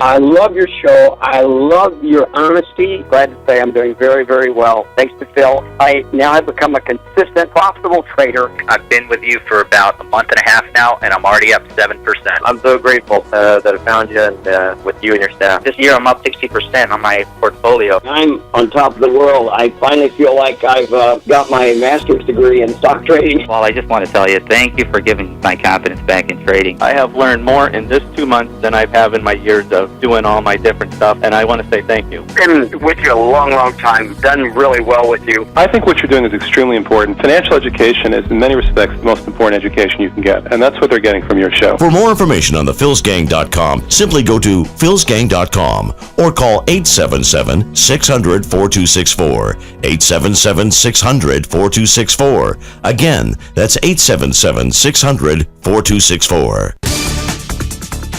I love your show. I love your honesty. Glad to say I'm doing very, very well. Thanks to Phil, I now have become a consistent, profitable trader. I've been with you for about a month and a half now, and I'm already up 7%. I'm so grateful that I found you and with you and your staff. This year I'm up 60% on my portfolio. I'm on top of the world. I finally feel like I've got my master's degree in stock trading. Well, I just want to tell you, thank you for giving my confidence back in trading. I have learned more in this 2 months than I have in my years of doing all my different stuff, and I want to say thank you. Been with you a long, long time. Done really well with you. I think what you're doing is extremely important. Financial education is, in many respects, the most important education you can get, and that's what they're getting from your show. For more information on the philsgang.com, simply go to philsgang.com or call 877-600-4264. 877-600-4264. Again, that's 877-600-4264.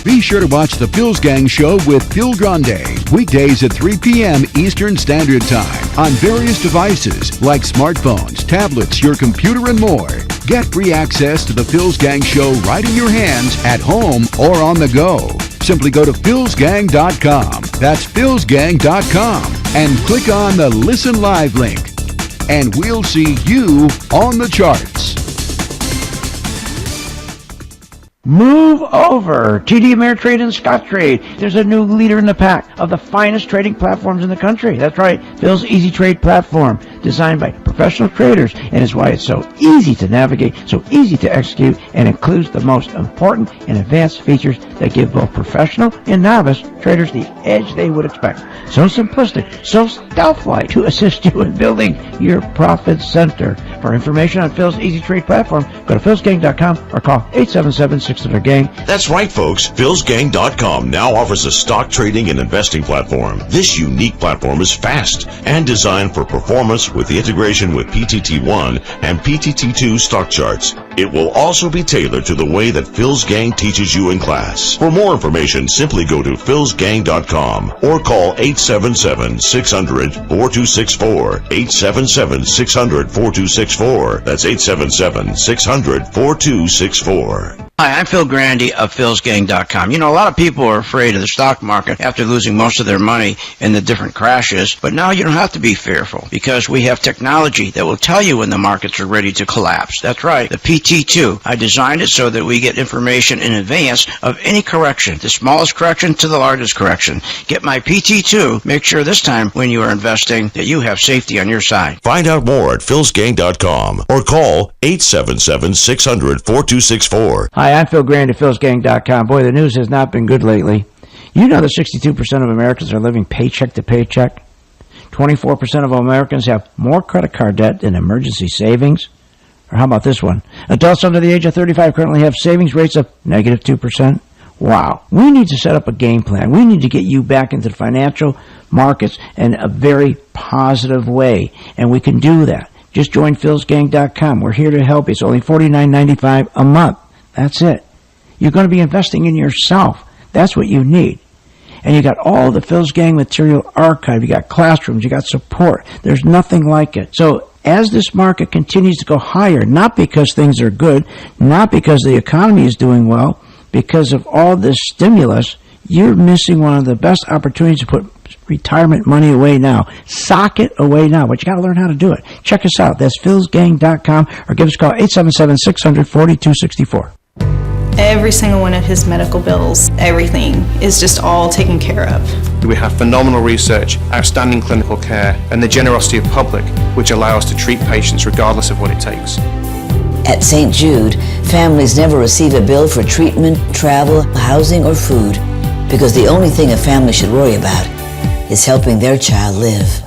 Be sure to watch the Phil's Gang Show with Phil Grande, weekdays at 3 p.m. Eastern Standard Time on various devices like smartphones, tablets, your computer, and more. Get free access to the Phil's Gang Show right in your hands at home or on the go. Simply go to philsgang.com. That's philsgang.com and click on the Listen Live link. And we'll see you on the charts. Move over. TD Ameritrade and Scottrade. There's a new leader in the pack of the finest trading platforms in the country. That's right, Phil's Easy Trade platform, designed by professional traders, and is why it's so easy to navigate, so easy to execute, and includes the most important and advanced features that give both professional and novice traders the edge they would expect. So simplistic, so stealth-like to assist you in building your profit center. For information on Phil's Easy Trade platform, go to philsgang.com or call 877-600-GANG. That's right, folks. philsgang.com now offers a stock trading and investing platform. This unique platform is fast and designed for performance with the integration with PTT1 and PTT2 stock charts. It will also be tailored to the way that Phil's Gang teaches you in class. For more information, simply go to philsgang.com or call 877-600-4264. 877-600-4264. That's 877-600-4264. Hi, I'm Phil Grande of philsgang.com. You know, a lot of people are afraid of the stock market after losing most of their money in the different crashes, but now you don't have to be fearful because we have technology that will tell you when the markets are ready to collapse. That's right, the PT2. I designed it so that we get information in advance of any correction, the smallest correction to the largest correction. Get my PT2. Make sure this time when you are investing that you have safety on your side. Find out more at philsgang.com or call 877-600-4264. Hi, I'm Phil Grande at philsgang.com. Boy, the news has not been good lately. You know that 62% of Americans are living paycheck to paycheck? 24% of Americans have more credit card debt than emergency savings? Or how about this one? Adults under the age of 35 currently have savings rates of negative 2%. Wow. We need to set up a game plan. We need to get you back into the financial markets in a very positive way. And we can do that. Just join philsgang.com. We're here to help you. It's only $49.95 a month. That's it. You're going to be investing in yourself. That's what you need. And you got all the Phil's Gang material archived. You got classrooms. You got support. There's nothing like it. So as this market continues to go higher, not because things are good, not because the economy is doing well, because of all this stimulus, you're missing one of the best opportunities to put retirement money away now. Sock it away now, but you got to learn how to do it. Check us out. That's philsgang.com or give us a call 877-600-4264. Every single one of his medical bills, everything is just all taken care of. We have phenomenal research, outstanding clinical care, and the generosity of public, which allow us to treat patients regardless of what it takes. At St. Jude, families never receive a bill for treatment, travel, housing, or food, because the only thing a family should worry about is helping their child live.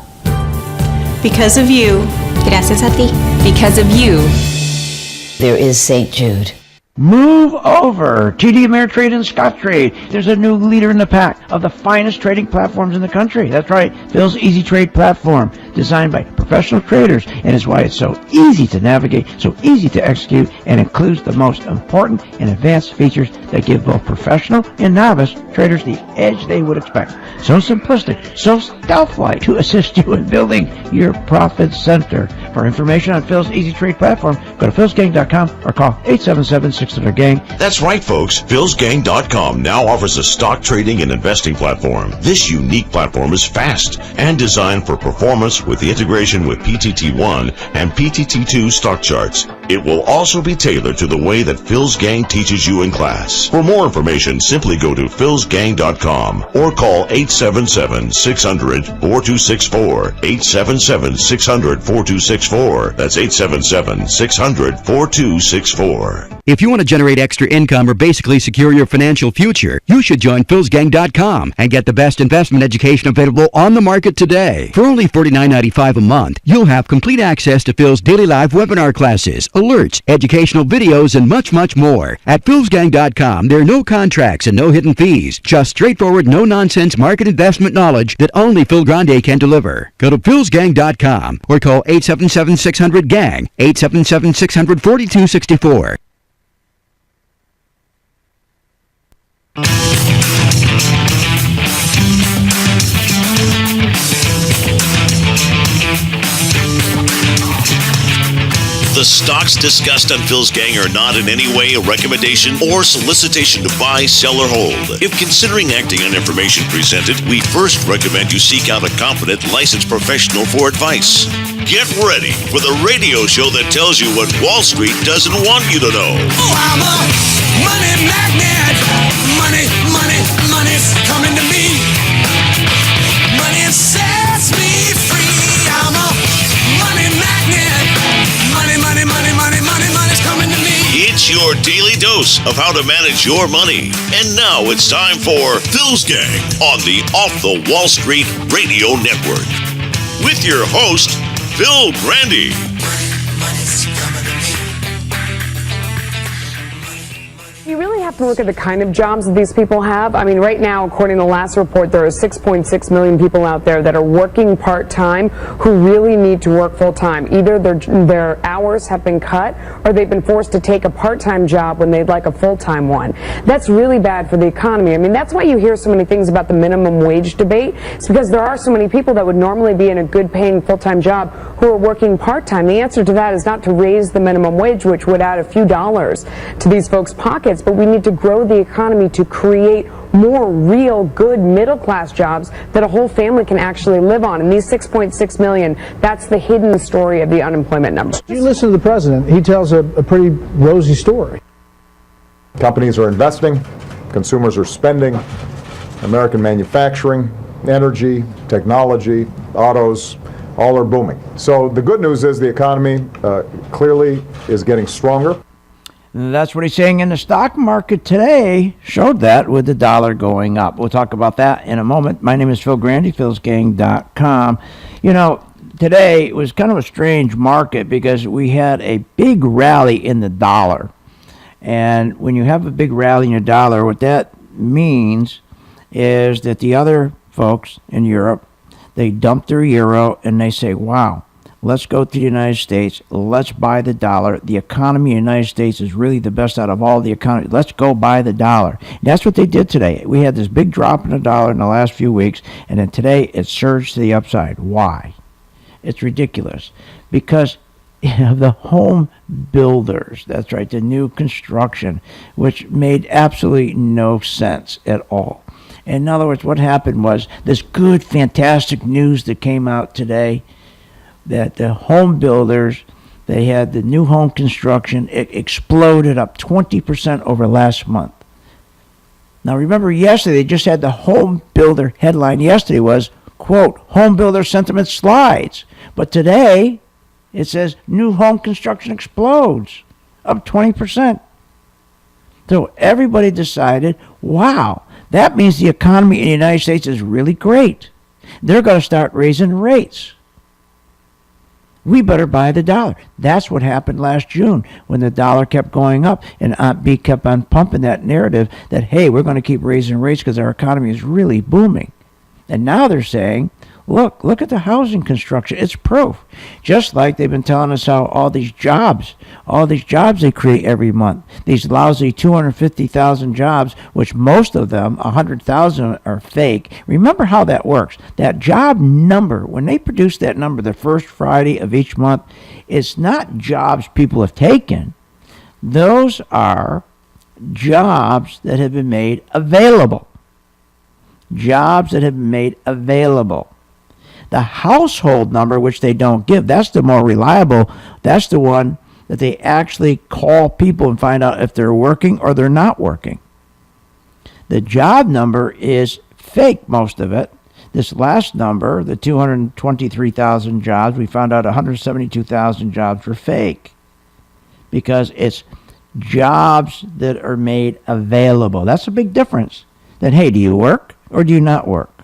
Because of you. Gracias a ti. Because of you. There is St. Jude. Move over. TD Ameritrade and Scottrade. There's a new leader in the pack of the finest trading platforms in the country. That's right, Phil's Easy Trade platform, designed by professional traders, and is why it's so easy to navigate, so easy to execute, and includes the most important and advanced features that give both professional and novice traders the edge they would expect. So simplistic, so stealth-like to assist you in building your profit center. For information on Phil's Easy Trade platform, go to philsgang.com or call 877-600-GANG. That's right, folks. philsgang.com now offers a stock trading and investing platform. This unique platform is fast and designed for performance with the integration with PTT1 and PTT2 stock charts. It will also be tailored to the way that Phil's Gang teaches you in class. For more information, simply go to philsgang.com or call 877-600-4264. 877-600-4264. That's 877-600-4264. If you want to generate extra income or basically secure your financial future, you should join philsgang.com and get the best investment education available on the market today. For only $49.95 a month, you'll have complete access to Phil's daily live webinar classes, alerts, educational videos, and much, much more. At philsgang.com, there are no contracts and no hidden fees. Just straightforward, no-nonsense market investment knowledge that only Phil Grande can deliver. Go to philsgang.com or call 877-600-GANG, 877-600-4264. The stocks discussed on Phil's Gang are not in any way a recommendation or solicitation to buy, sell, or hold. If considering acting on information presented, we first recommend you seek out a competent, licensed professional for advice. Get ready for the radio show that tells you what Wall Street doesn't want you to know. Oh, I'm a money magnet. Money, money, money's coming to me. Money sets me free. I'm a money magnet. Money, money, money, money, money, money's coming to me. It's your daily dose of how to manage your money. And now it's time for Phil's Gang on the Off the Wall Street Radio Network. With your host, Phil Grande. Money's coming to me. You really have to look at the kind of jobs that these people have. I mean, right now, according to the last report, there are 6.6 million people out there that are working part-time who really need to work full-time. Either their hours have been cut or they've been forced to take a part-time job when they'd like a full-time one. That's really bad for the economy. I mean, that's why you hear so many things about the minimum wage debate. It's because there are so many people that would normally be in a good-paying full-time job who are working part-time. The answer to that is not to raise the minimum wage, which would add a few dollars to these folks' pockets, but we need to grow the economy to create more real good middle-class jobs that a whole family can actually live on. And these 6.6 million, that's the hidden story of the unemployment number. You listen to the president, he tells a pretty rosy story. Companies are investing, consumers are spending, American manufacturing, energy, technology, autos, all are booming. So the good news is the economy clearly is getting stronger. That's what he's saying in the stock market today. Showed that with the dollar going up. We'll talk about that in a moment. My name is Phil Grande, philsgang.com. You know, today was kind of a strange market because we had a big rally in the dollar. And when you have a big rally in your dollar, what that means is that the other folks in Europe, they dump their euro and they say, wow, let's go to the United States. Let's buy the dollar. The economy in the United States is really the best out of all the economies. Let's go buy the dollar. And that's what they did today. We had this big drop in the dollar in the last few weeks, and then today it surged to the upside. Why? It's ridiculous. Because of the home builders. That's right, the new construction, which made absolutely no sense at all. In other words, what happened was this good, fantastic news that came out today that the home builders, they had the new home construction, it exploded up 20% over last month. Now remember yesterday, they just had the home builder headline yesterday was, quote, home builder sentiment slides. But today, it says new home construction explodes, up 20%. So everybody decided, wow, that means the economy in the United States is really great. They're going to start raising rates. We better buy the dollar. That's what happened last June when the dollar kept going up and Aunt B kept on pumping that narrative that, hey, we're going to keep raising rates because our economy is really booming. And now they're saying, Look at the housing construction. It's proof. Just like they've been telling us how all these jobs they create every month, these lousy 250,000 jobs, which most of them, 100,000, are fake. Remember how that works. That job number, when they produce that number the first Friday of each month, it's not jobs people have taken. Those are jobs that have been made available. Jobs that have been made available. The household number, which they don't give, that's the more reliable. That's the one that they actually call people and find out if they're working or they're not working. The job number is fake, most of it. This last number, the 223,000 jobs, we found out 172,000 jobs were fake because it's jobs that are made available. That's a big difference. Then, hey, do you work or do you not work?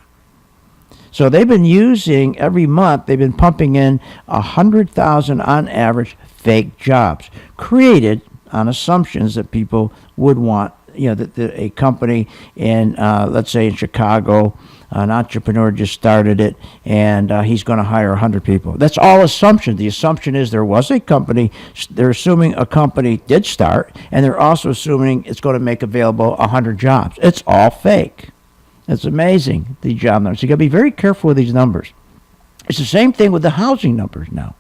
So they've been using, every month, they've been pumping in 100,000 on average fake jobs, created on assumptions that people would want, that a company in, let's say in Chicago, an entrepreneur just started it, and he's going to hire 100 people. That's all assumption. The assumption is there was a company. They're assuming a company did start, and they're also assuming it's going to make available 100 jobs. It's all fake. It's amazing, the job numbers. You got to be very careful with these numbers. It's the same thing with the housing numbers now.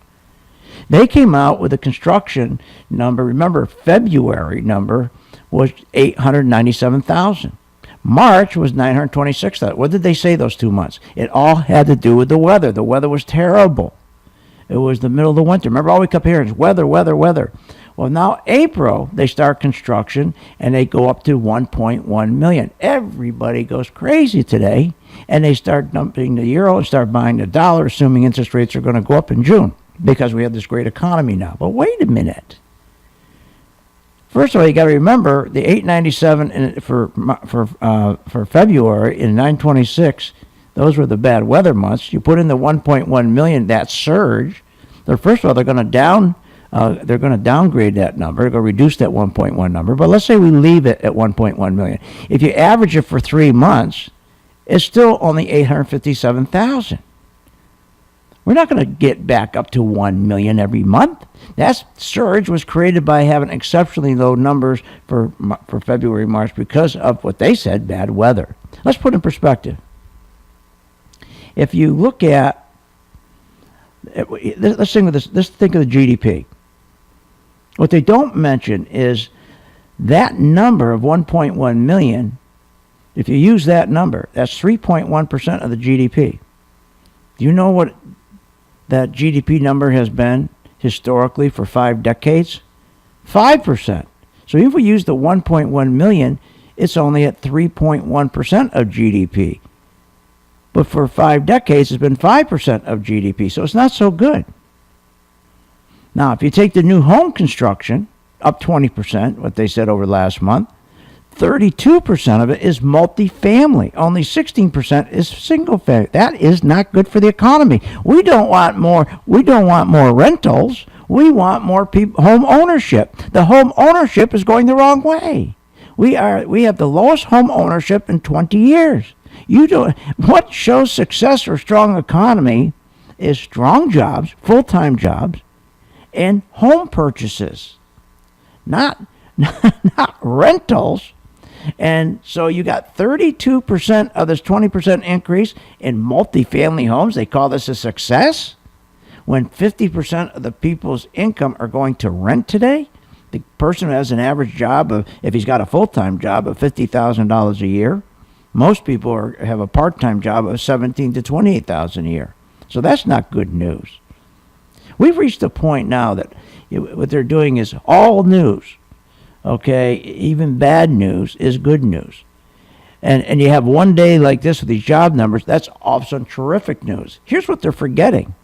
They came out with a construction number. Remember, February number was 897,000. March was 926,000. What did they say those 2 months? It all had to do with the weather. The weather was terrible. It was the middle of the winter. Remember, all we kept hearing is weather, weather, weather. Well, now April, they start construction, and they go up to 1.1 million. Everybody goes crazy today, and they start dumping the euro and start buying the dollar, assuming interest rates are going to go up in June because we have this great economy now. But wait a minute. First of all, you got to remember the 897 for February and 926. Those were the bad weather months. You put in the 1.1 million, that surge. First of all, they're going to downgrade that number. They're going to reduce that 1.1 number. But let's say we leave it at 1.1 million. If you average it for 3 months, it's still only 857,000. We're not going to get back up to 1 million every month. That surge was created by having exceptionally low numbers for February, March because of what they said, bad weather. Let's put it in perspective. If you look at, let's think of this. Let's think of the GDP. What they don't mention is that number of 1.1 million. If you use that number, that's 3.1% of the GDP. Do you know what that GDP number has been historically for 5 decades? 5%. So if we use the 1.1 million, it's only at 3.1% of GDP. But for 5 decades, it's been 5% of GDP. So it's not so good. Now, if you take the new home construction, up 20%, what they said over last month, 32% of it is multifamily. Only 16% is single family. That is not good for the economy. We don't want more rentals. We want more home ownership. The home ownership is going the wrong way. We have the lowest home ownership in 20 years. What shows success or strong economy is strong jobs, full-time jobs, and home purchases, not rentals. And so you got 32% of this 20% increase in multifamily homes. They call this a success. When 50% of the people's income are going to rent today, the person who has an average job of, if he's got a full-time job of $50,000 a year, most people have a part-time job of $17,000 to $28,000 a year. So that's not good news. We've reached a point now that what they're doing is all news. Okay, even bad news is good news. And you have one day like this with these job numbers, that's also terrific news. Here's what they're forgetting.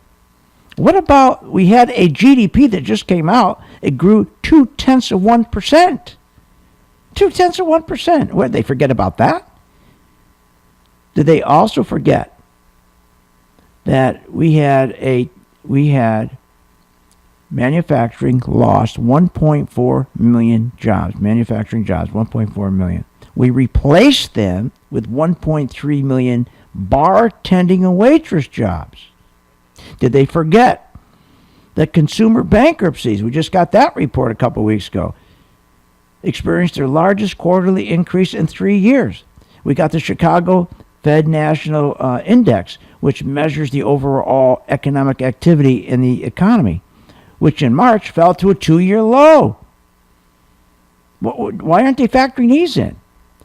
What about, we had a GDP that just came out, it grew 0.2%. 0.2%. What, did they forget about that? Did they also forget that we had manufacturing lost 1.4 million jobs. Manufacturing jobs, 1.4 million. We replaced them with 1.3 million bartending and waitress jobs. Did they forget that consumer bankruptcies, we just got that report a couple weeks ago, experienced their largest quarterly increase in 3 years? We got the Chicago Fed National Index, which measures the overall economic activity in the economy, which in March fell to a 2-year low. Why aren't they factoring these in?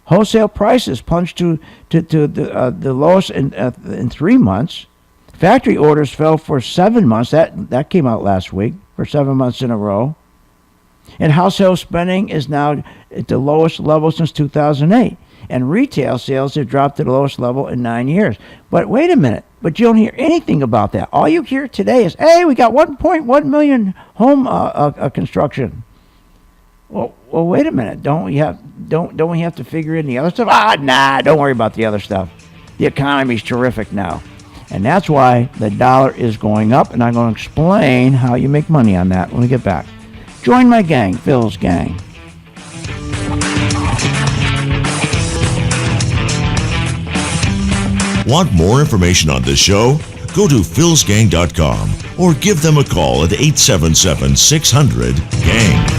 Wholesale prices plunged to the lowest in 3 months. Factory orders fell for 7 months. That came out last week, for 7 months in a row. And household spending is now at the lowest level since 2008. And retail sales have dropped to the lowest level in 9 years. But wait a minute. But you don't hear anything about that. All you hear today is, hey, we got 1.1 million home construction. Well, wait a minute. Don't we have to figure in the other stuff? Don't worry about the other stuff. The economy's terrific now. And that's why the dollar is going up, and I'm going to explain how you make money on that when we get back. Join my gang, Phil's gang. Want more information on this show? Go to philsgang.com or give them a call at 877-600-GANG.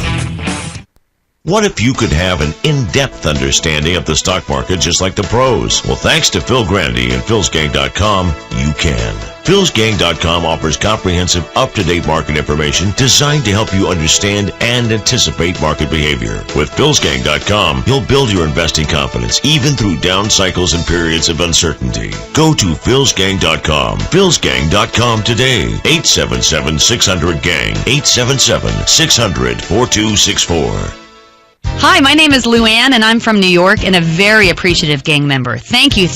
What if you could have an in-depth understanding of the stock market just like the pros? Well, thanks to Phil Grande and philsgang.com, you can. philsgang.com offers comprehensive, up-to-date market information designed to help you understand and anticipate market behavior. With philsgang.com, you'll build your investing confidence even through down cycles and periods of uncertainty. Go to philsgang.com. philsgang.com today. 877-600-GANG. 877-600-4264. Hi, my name is Luann, and I'm from New York and a very appreciative gang member. Thank you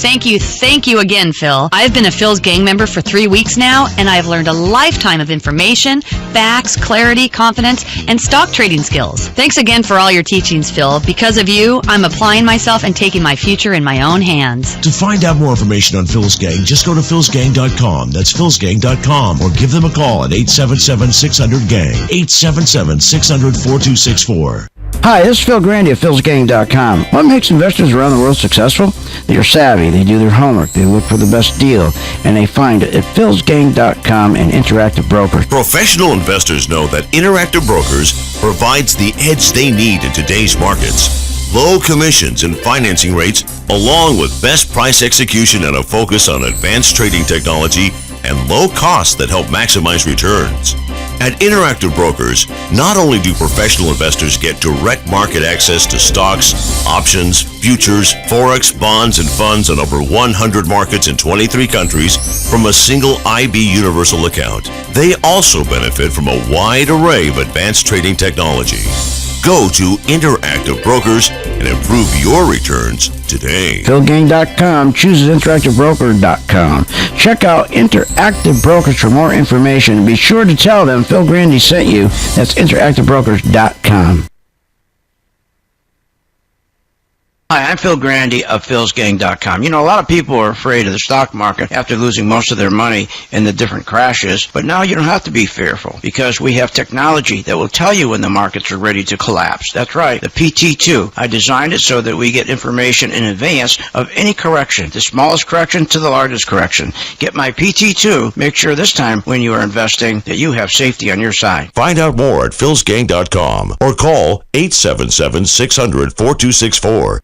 again, Phil. I've been a Phil's gang member for 3 weeks now, and I've learned a lifetime of information, facts, clarity, confidence, and stock trading skills. Thanks again for all your teachings, Phil. Because of you, I'm applying myself and taking my future in my own hands. To find out more information on Phil's Gang, just go to philsgang.com. That's philsgang.com, or give them a call at 877-600-GANG. 877-600-4264. Hi, this is Phil Grande at philsgang.com. What makes investors around the world successful? They are savvy, they do their homework, they look for the best deal, and they find it at philsgang.com and Interactive Brokers. Professional investors know that Interactive Brokers provides the edge they need in today's markets. Low commissions and financing rates, along with best price execution and a focus on advanced trading technology and low costs that help maximize returns. At Interactive Brokers, not only do professional investors get direct market access to stocks, options, futures, forex, bonds, and funds on over 100 markets in 23 countries from a single IB Universal account, they also benefit from a wide array of advanced trading technology. Go to Interactive Brokers and improve your returns today. PhilGang.com chooses InteractiveBroker.com. Check out Interactive Brokers for more information. And be sure to tell them Phil Grande sent you. That's InteractiveBrokers.com. Hi, I'm Phil Grande of philsgang.com. You know, a lot of people are afraid of the stock market after losing most of their money in the different crashes, but now you don't have to be fearful because we have technology that will tell you when the markets are ready to collapse. That's right, the PT2. I designed it so that we get information in advance of any correction, the smallest correction to the largest correction. Get my PT2. Make sure this time when you are investing that you have safety on your side. Find out more at philsgang.com or call 877-600-4264.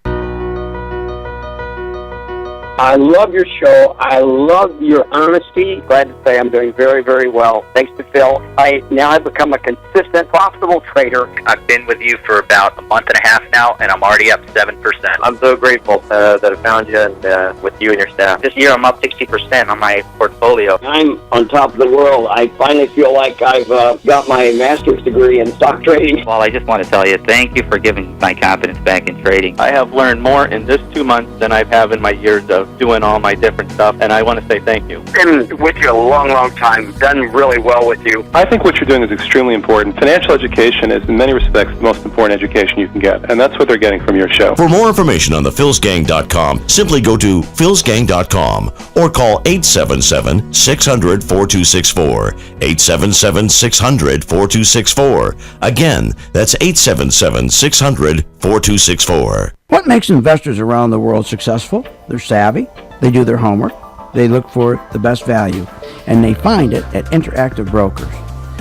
I love your show. I love your honesty. Glad to say I'm doing very, very well. Thanks to Phil. I now have become a consistent, profitable trader. I've been with you for about a month and a half now, and I'm already up 7%. I'm so grateful that I found you and with you and your staff. This year I'm up 60% on my portfolio. I'm on top of the world. I finally feel like I've got my master's degree in stock trading. Well, I just want to tell you, thank you for giving my confidence back in trading. I have learned more in this 2 months than I have in my years of doing all my different stuff, and I want to say thank you. Been with you a long, long time. Done really well with you. I think what you're doing is extremely important. Financial education is, in many respects, the most important education you can get, and that's what they're getting from your show. For more information on the philsgang.com, simply go to philsgang.com or call 877-600-4264. 877-600-4264. Again, that's 877-600-4264. What makes investors around the world successful? They're savvy, They do their homework. They look for the best value, and they find it at Interactive Brokers.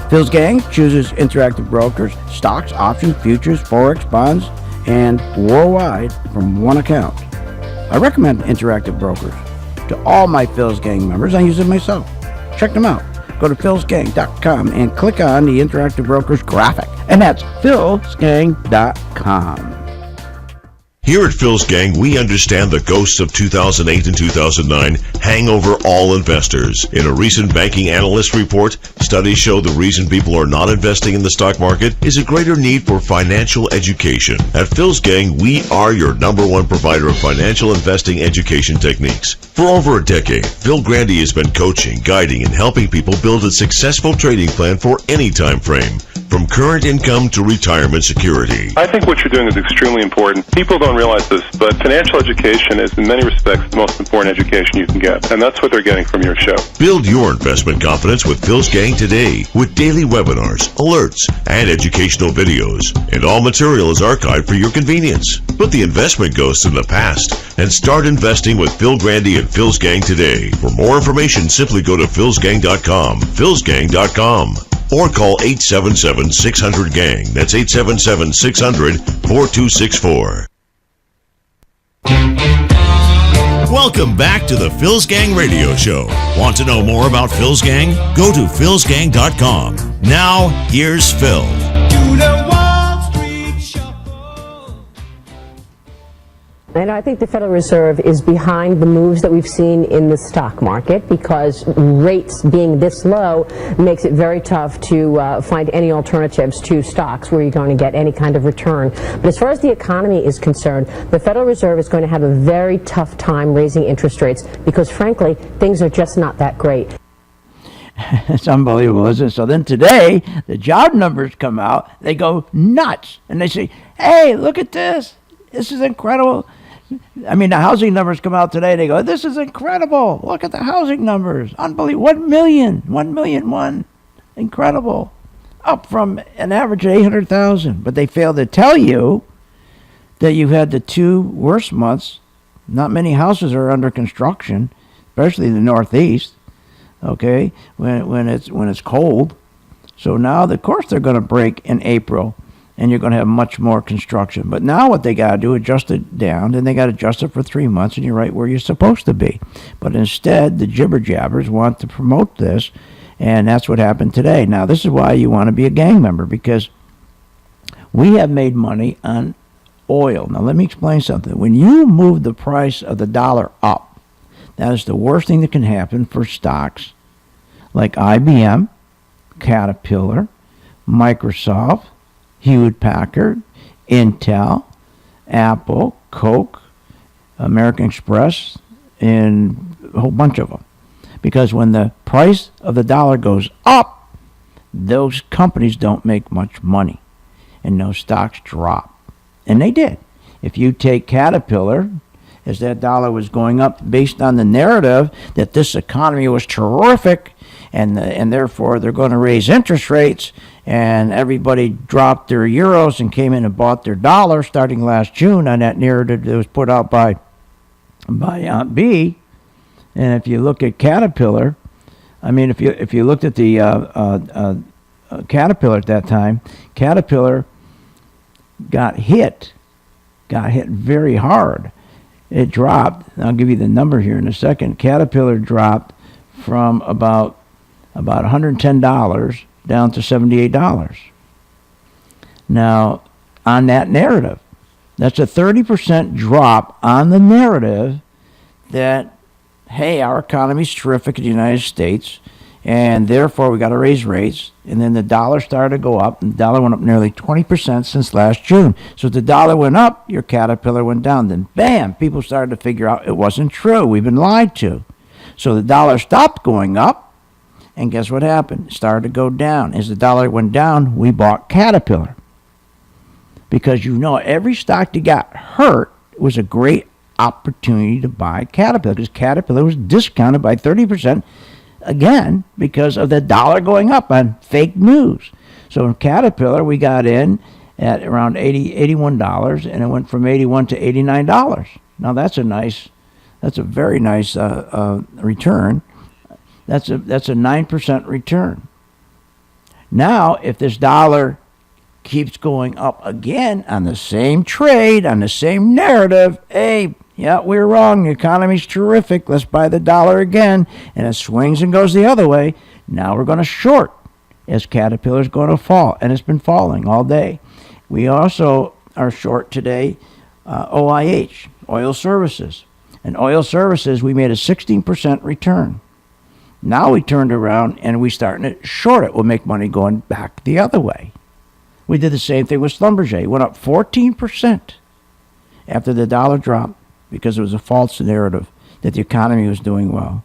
Phil's Gang chooses Interactive Brokers, stocks, options, futures, forex, bonds, and worldwide from one account. I recommend Interactive Brokers to all my Phil's Gang members. I use it myself. Check them out. Go to philsgang.com and click on the Interactive Brokers graphic. And that's philsgang.com. Here at Phil's Gang, we understand the ghosts of 2008 and 2009 hang over all investors. In a recent banking analyst report, studies show the reason people are not investing in the stock market is a greater need for financial education. At Phil's Gang, we are your #1 provider of financial investing education techniques. For over a decade, Phil Grande has been coaching, guiding, and helping people build a successful trading plan for any time frame, from current income to retirement security. I think what you're doing is extremely important. People don't realize this, but financial education is in many respects the most important education you can get, and that's what they're getting from your show. Build your investment confidence with Phil's Gang today with daily webinars, alerts, and educational videos. And all material is archived for your convenience. Put the investment ghosts in the past and start investing with Phil Grande and Phil's Gang today. For more information, simply go to philsgang.com, philsgang.com. Or call 877-600-GANG. That's 877-600-4264. Welcome back to the Phil's Gang Radio Show. Want to know more about Phil's Gang? Go to philsgang.com. Now, here's Phil. And I think the Federal Reserve is behind the moves that we've seen in the stock market, because rates being this low makes it very tough to find any alternatives to stocks where you're going to get any kind of return. But as far as the economy is concerned, the Federal Reserve is going to have a very tough time raising interest rates because, frankly, things are just not that great. It's unbelievable, isn't it? So then today, the job numbers come out. They go nuts. And they say, hey, look at this. This is incredible. I mean, the housing numbers come out today. They go, this is incredible. Look at the housing numbers. Unbelievable. 1 million. Incredible. Up from an average of 800,000. But they fail to tell you that you've had the 2 worst months. Not many houses are under construction, especially in the Northeast, okay, when it's cold. So now, of course, they're going to break in April. And you're going to have much more construction. But now what they got to do, adjust it down, and they got to adjust it for 3 months, and you're right where you're supposed to be. But instead, the jibber-jabbers want to promote this, and that's what happened today. Now, this is why you want to be a gang member, because we have made money on oil. Now, let me explain something. When you move the price of the dollar up, that is the worst thing that can happen for stocks like IBM, Caterpillar, Microsoft, Hewlett-Packard, Intel, Apple, Coke, American Express, and a whole bunch of them. Because when the price of the dollar goes up, those companies don't make much money, and those stocks drop. And they did. If you take Caterpillar, as that dollar was going up based on the narrative that this economy was terrific, and therefore they're going to raise interest rates, and everybody dropped their euros and came in and bought their dollar starting last June on that narrative that was put out by Aunt B. And if you look at Caterpillar, I mean, if you looked at the Caterpillar at that time, Caterpillar got hit very hard. It dropped. I'll give you the number here in a second. Caterpillar dropped from about $110 down to $78. Now, on that narrative, that's a 30% drop on the narrative that, hey, our economy's terrific in the United States, and therefore we got to raise rates. And then the dollar started to go up, and the dollar went up nearly 20% since last June. So if the dollar went up, your Caterpillar went down. Then, bam, people started to figure out it wasn't true. We've been lied to. So the dollar stopped going up. And guess what happened? It started to go down. As the dollar went down, we bought Caterpillar. Because every stock that got hurt was a great opportunity to buy Caterpillar. Because Caterpillar was discounted by 30%, again, because of the dollar going up on fake news. So in Caterpillar, we got in at around $81, and it went from $81 to $89. Now that's a nice That's a very nice return. That's a 9% return. Now, if this dollar keeps going up again on the same trade, on the same narrative, hey, yeah, we're wrong. The economy's terrific. Let's buy the dollar again. And it swings and goes the other way. Now we're going to short as Caterpillar's going to fall. And it's been falling all day. We also are short today OIH, oil services. And oil services, we made a 16% return. Now we turned around and we starting to short it. We'll make money going back the other way. We did the same thing with Schlumberger. It went up 14% after the dollar dropped because it was a false narrative that the economy was doing well.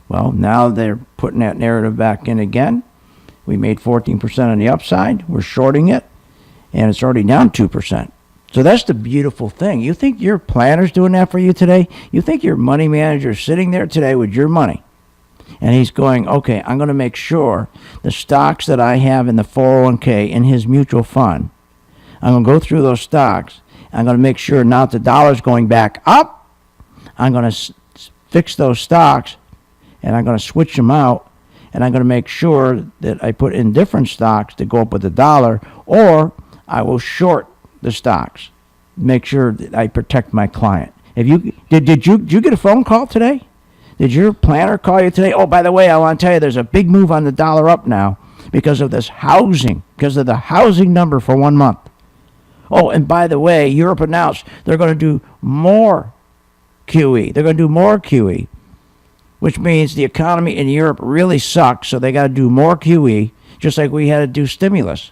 Well, now they're putting that narrative back in again. We made 14% on the upside. We're shorting it, and it's already down 2%. So that's the beautiful thing. You think your planner's doing that for you today? You think your money manager's sitting there today with your money, and he's going, okay, I'm going to make sure the stocks that I have in the 401k in his mutual fund, I'm going to go through those stocks. I'm going to make sure now that the dollar's going back up, I'm going to fix those stocks, and I'm going to switch them out, and I'm going to make sure that I put in different stocks to go up with the dollar, or I will short the stocks. Make sure that I protect my client. Did you get a phone call today? Did your planner call you today? Oh, by the way, I want to tell you there's a big move on the dollar up now because of this housing, because of the housing number for 1 month. Oh, and by the way, Europe announced they're going to do more QE. They're going to do more QE, which means the economy in Europe really sucks, so they got to do more QE, just like we had to do stimulus.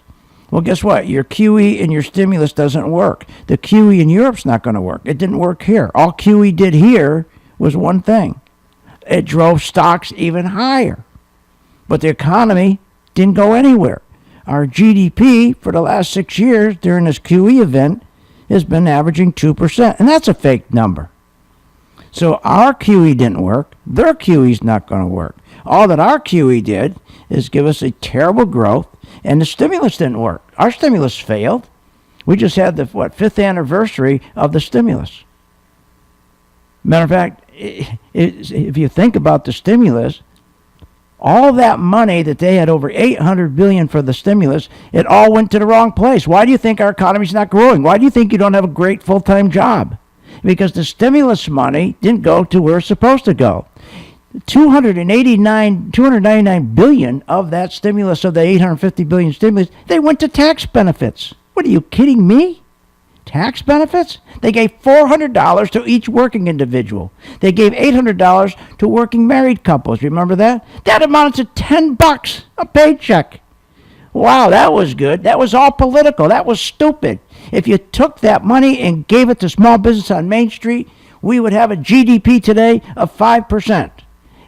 Well, guess what? Your QE and your stimulus doesn't work. The QE in Europe's not going to work. It didn't work here. All QE did here was one thing. It drove stocks even higher. But the economy didn't go anywhere. Our GDP for the last 6 years during this QE event has been averaging 2%, and that's a fake number. So our QE didn't work. Their QE's not going to work. All that our QE did is give us a terrible growth, and the stimulus didn't work. Our stimulus failed. We just had the, fifth anniversary of the stimulus. Matter of fact, if you think about the stimulus, all that money that they had, over $800 billion for the stimulus, it all went to the wrong place. Why do you think our economy's not growing? Why do you think you don't have a great full-time job? Because the stimulus money didn't go to where it's supposed to go. $299 billion of that stimulus, of the $850 billion stimulus, they went to tax benefits. What, are you kidding me? Tax benefits? They gave $400 to each working individual. They gave $800 to working married couples. Remember that? That amounted to $10 a paycheck. Wow, that was good. That was all political. That was stupid. If you took that money and gave it to small business on Main Street, we would have a GDP today of 5%.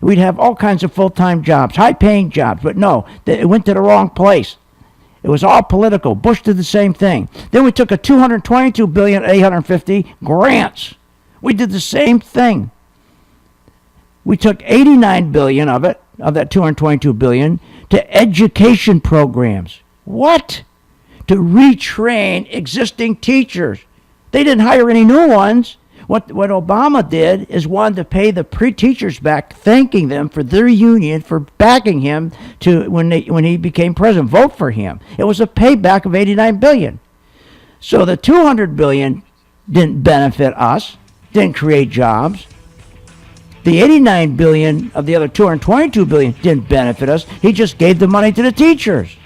We'd have all kinds of full-time jobs, high-paying jobs. But no, it went to the wrong place. It was all political. Bush did the same thing. Then we took a $222 billion, $850 grants. We did the same thing. We took $89 billion of it, of that $222 billion, to education programs. What? To retrain existing teachers. They didn't hire any new ones. What Obama did is wanted to pay the pre-teachers back, thanking them for their union for backing him to when he became president, vote for him. It was a payback of $89 billion. So the $200 billion didn't benefit us, didn't create jobs. The $89 billion of the other $222 billion didn't benefit us. He just gave the money to the teachers.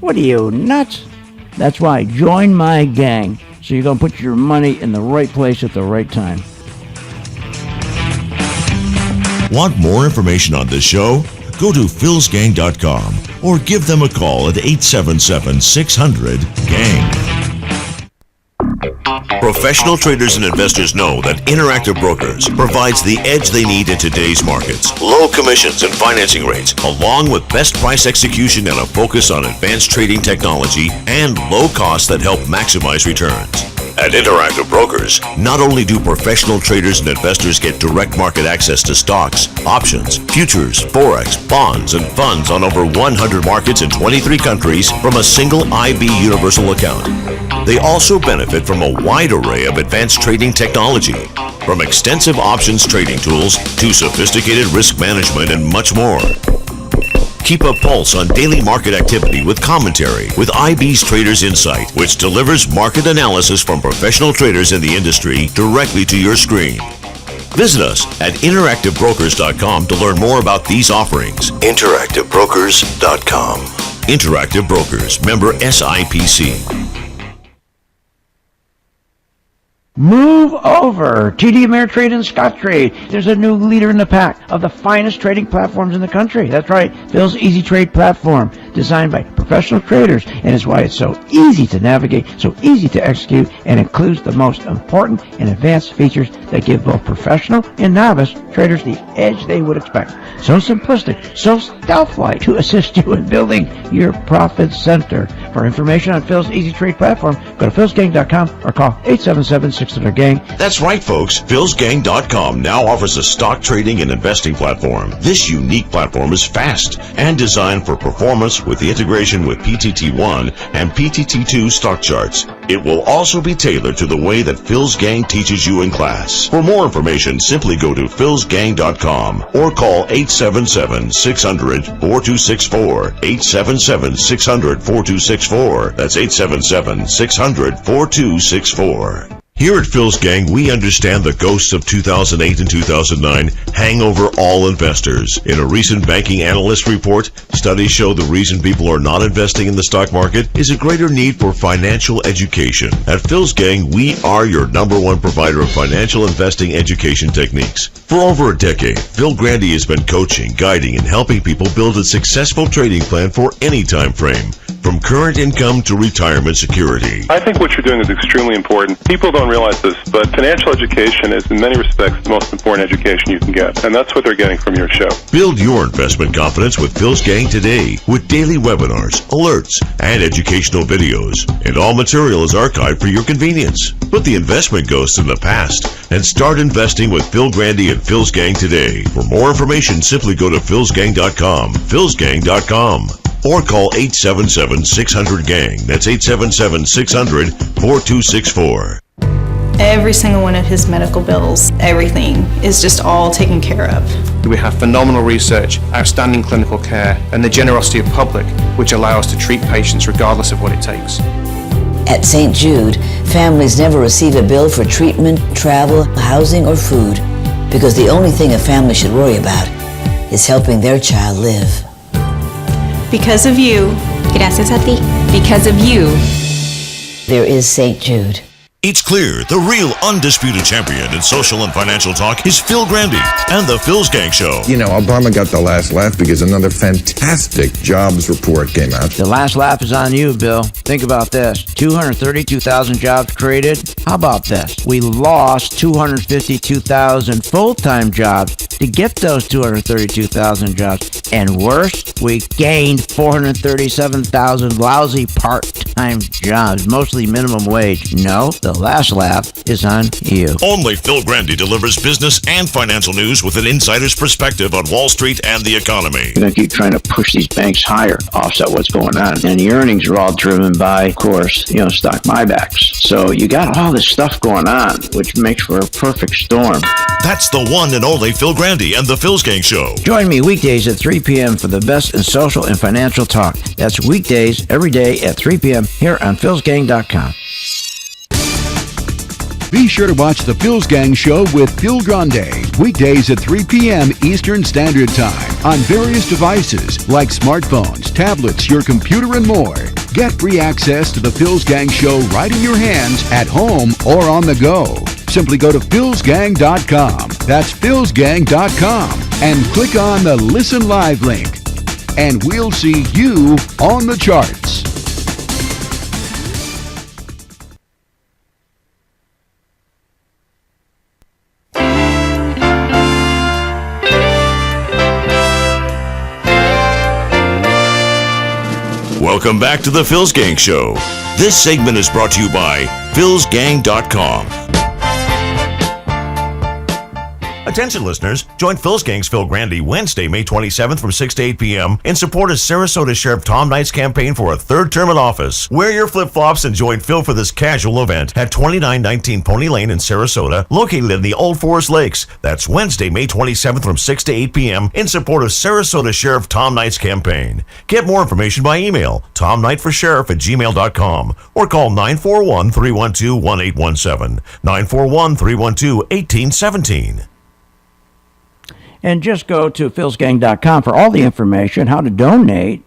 What are you, nuts? That's why, join my gang. So you're going to put your money in the right place at the right time. Want more information on this show? Go to philsgang.com or give them a call at 877-600-GANG. Professional traders and investors know that Interactive Brokers provides the edge they need in today's markets. Low commissions and financing rates, along with best price execution and a focus on advanced trading technology and low costs that help maximize returns. At Interactive Brokers, not only do professional traders and investors get direct market access to stocks, options, futures, forex, bonds, and funds on over 100 markets in 23 countries from a single IB universal account. They also benefit from a wide array of advanced trading technology, from extensive options trading tools to sophisticated risk management and much more. Keep a pulse on daily market activity with commentary with IB's Traders Insight, which delivers market analysis from professional traders in the industry directly to your screen. Visit us at interactivebrokers.com to learn more about these offerings. interactivebrokers.com. Interactive Brokers, member SIPC. Move over. TD Ameritrade and Scottrade. There's a new leader in the pack of the finest trading platforms in the country. That's right, Phil's Easy Trade platform, designed by professional traders, and is why it's so easy to navigate, so easy to execute, and includes the most important and advanced features that give both professional and novice traders the edge they would expect. So simplistic, so stealth-like to assist you in building your profit center. For information on Phil's Easy Trade platform, go to philsgang.com or call 877-600-GANG. That's right, folks. philsgang.com now offers a stock trading and investing platform. This unique platform is fast and designed for performance with the integration with PTT1 and PTT2 stock charts. It will also be tailored to the way that Phil's Gang teaches you in class. For more information, simply go to philsgang.com or call 877-600-4264. 877-600-4264. That's 877-600-4264. Here at Phil's Gang, we understand the ghosts of 2008 and 2009 hang over all investors. In a recent banking analyst report, studies show the reason people are not investing in the stock market is a greater need for financial education. At Phil's Gang, we are your #1 provider of financial investing education techniques. For over a decade, Phil Grande has been coaching, guiding, and helping people build a successful trading plan for any time frame, from current income to retirement security. I think what you're doing is extremely important. People don't realize this, but financial education is in many respects the most important education you can get, and that's what they're getting from your show. Build your investment confidence with Phil's Gang today with daily webinars, alerts, and educational videos. And all material is archived for your convenience. Put the investment ghosts in the past and start investing with Phil Grande and Phil's Gang today. For more information, simply go to philsgang.com, philsgang.com. Or call 877-600-GANG. That's 877-600-4264. Every single one of his medical bills, everything is just all taken care of. We have phenomenal research, outstanding clinical care, and the generosity of public, which allow us to treat patients regardless of what it takes. At St. Jude, families never receive a bill for treatment, travel, housing, or food because the only thing a family should worry about is helping their child live. Because of you. Gracias a ti. Because of you. There is St. Jude. It's clear the real undisputed champion in social and financial talk is Phil Grande and the Phil's Gang Show. You know, Obama got the last laugh because another fantastic jobs report came out. The last laugh is on you, Bill. Think about this. 232,000 jobs created. How about this? We lost 252,000 full-time jobs to get those 232,000 jobs. And worse, we gained 437,000 lousy part-time jobs, mostly minimum wage. No, the last laugh is on you. Only Phil Grande delivers business and financial news with an insider's perspective on Wall Street and the economy. You're going to keep trying to push these banks higher, offset what's going on. And the earnings are all driven by, of course, stock buybacks. So you got all this stuff going on, which makes for a perfect storm. That's the one and only Phil Grande and the Phil's Gang Show. Join me weekdays at 3 p.m. for the best in social and financial talk. That's weekdays every day at 3 p.m. here on philsgang.com. Be sure to watch the Phil's Gang Show with Phil Grande, weekdays at 3 p.m. Eastern Standard Time on various devices like smartphones, tablets, your computer, and more. Get free access to the Phil's Gang Show right in your hands at home or on the go. Simply go to philsgang.com. That's philsgang.com and click on the Listen Live link. And we'll see you on the charts. Welcome back to the Phil's Gang Show. This segment is brought to you by philsgang.com. Attention listeners, join Phil's Gang's Phil Grande Wednesday, May 27th from 6 to 8 p.m. in support of Sarasota Sheriff Tom Knight's campaign for a third term in office. Wear your flip-flops and join Phil for this casual event at 2919 Pony Lane in Sarasota, located in the Old Forest Lakes. That's Wednesday, May 27th from 6 to 8 p.m. in support of Sarasota Sheriff Tom Knight's campaign. Get more information by email, tomknightforsheriff@gmail.com, or call 941-312-1817, 941-312-1817. And just go to philsgang.com for all the information, how to donate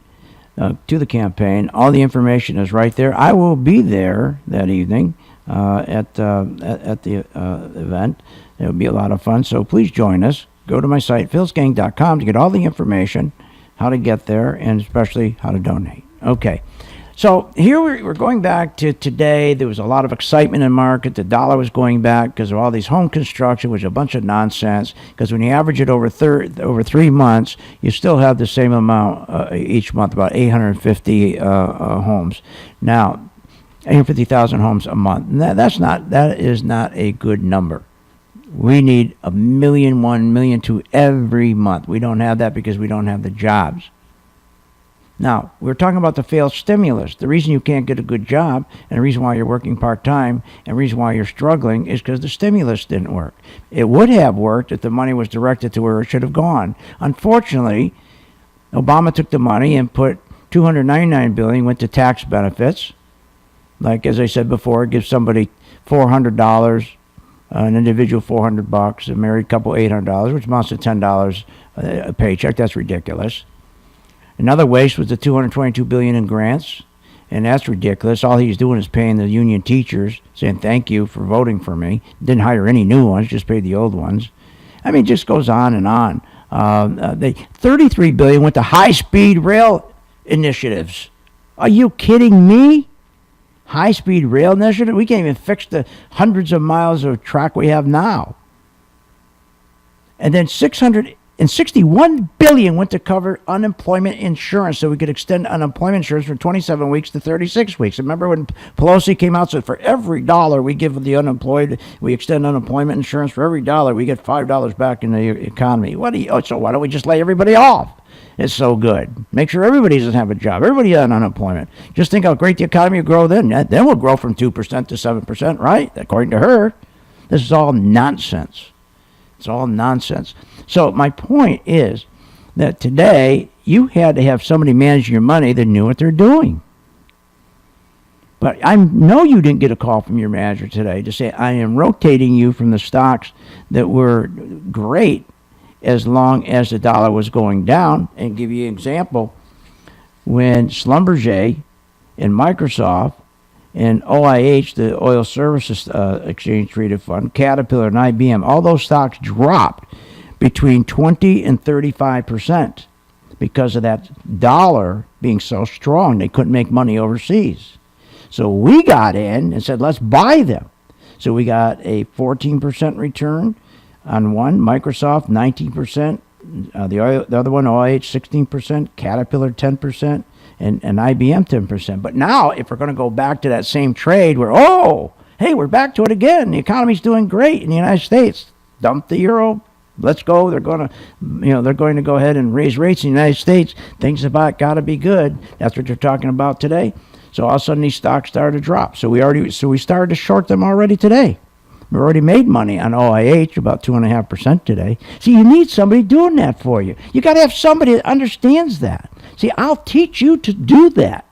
to the campaign. All the information is right there. I will be there that evening at the event. It will be a lot of fun, so please join us. Go to my site, philsgang.com, to get all the information, how to get there, and especially how to donate. Okay. So here we're going back to today. There was a lot of excitement in the market. The dollar was going back because of all these home construction, which is a bunch of nonsense. Because when you average it over 3 months, you still have the same amount each month, about 850 homes. Now, 850,000 homes a month. That is not a good number. We need 1 million, 1 million, 2 every month. We don't have that because we don't have the jobs. Now, we're talking about the failed stimulus. The reason you can't get a good job, and the reason why you're working part-time, and the reason why you're struggling is because the stimulus didn't work. It would have worked if the money was directed to where it should have gone. Unfortunately, Obama took the money and put $299 billion went to tax benefits. Like, as I said before, give somebody $400, an individual $400, a married couple $800, which amounts to $10 a paycheck. That's ridiculous. Another waste was the $222 billion in grants, and that's ridiculous. All he's doing is paying the union teachers, saying thank you for voting for me. Didn't hire any new ones, just paid the old ones. I mean, it just goes on and on. $33 billion went to high-speed rail initiatives. Are you kidding me? High-speed rail initiative? We can't even fix the hundreds of miles of track we have now. And then $661 billion went to cover unemployment insurance, so we could extend unemployment insurance from 27 weeks to 36 weeks. Remember when Pelosi came out and said for every dollar we give the unemployed, we extend unemployment insurance, for every dollar we get $5 back in the economy. So why don't we just lay everybody off? It's so good. Make sure everybody doesn't have a job. Everybody on unemployment. Just think how great the economy will grow then. Then we'll grow from 2% to 7%, right? According to her. This is all nonsense. It's all nonsense. So my point is that today you had to have somebody managing your money that knew what they're doing. But I know you didn't get a call from your manager today to say, I am rotating you from the stocks that were great as long as the dollar was going down. And give you an example, when Schlumberger and Microsoft and OIH, the Oil Services Exchange Traded Fund, Caterpillar, and IBM, all those stocks dropped between 20 and 35% because of that dollar being so strong. They couldn't make money overseas. So we got in and said, let's buy them. So we got a 14% return on one, Microsoft 19%, the other one, OIH 16%, Caterpillar 10%, and IBM 10%. But now, if we're going to go back to that same trade where, hey, we're back to it again. The economy's doing great in the United States. Dump the euro. Let's go. They're going to go ahead and raise rates in the United States. Things about got to be good. That's what you're talking about today. So all of a sudden these stocks started to drop. So we started to short them already today. We already made money on OIH, about 2.5% today. See, you need somebody doing that for you. You got to have somebody that understands that. See, I'll teach you to do that.